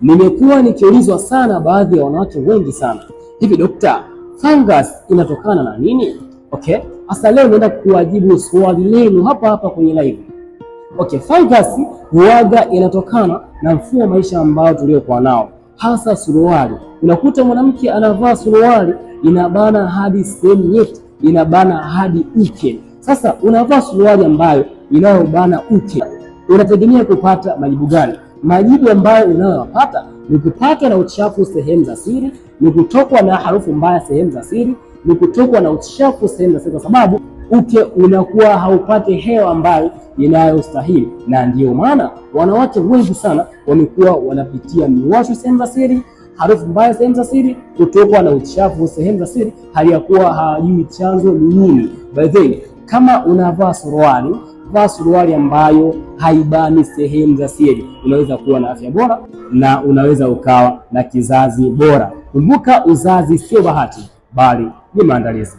Nimekuwa nikiulizwa sana baadhi ya wanawake wengi sana, hivi dokta, fungus inatokana na nini? Okay, hasa leo naenda kuwajibu swali lenu hapa hapa kwenye live. Okay, fungus huaga inatokana na mfumo wa maisha ambao tuliokuwa nao, hasa suruali. Unakuta mwanamke anavaa suruali inabana hadi sehemu nyeti, inabana hadi uke. Sasa unavaa suruali ambayo inayobana uke, unategemea kupata majibu gani? Majibu ambayo unayopata ni kupatwa na uchafu sehemu za siri, ni kutokwa na harufu mbaya sehemu za siri, ni kutokwa na uchafu sehemu za siri, kwa sababu uke unakuwa haupati hewa ambayo inayostahili. Na ndio maana wanawake wengi sana wamekuwa wanapitia miwasho sehemu za siri, harufu mbaya sehemu za siri, kutokwa na uchafu sehemu za siri, hali ya kuwa hawajui chanzo ni nini. By the way, kama unavaa suruali, vaa suruali ambayo haibani sehemu za siri. Unaweza kuwa na afya bora na unaweza ukawa na kizazi bora. Kumbuka, uzazi sio bahati bali ni maandalizi.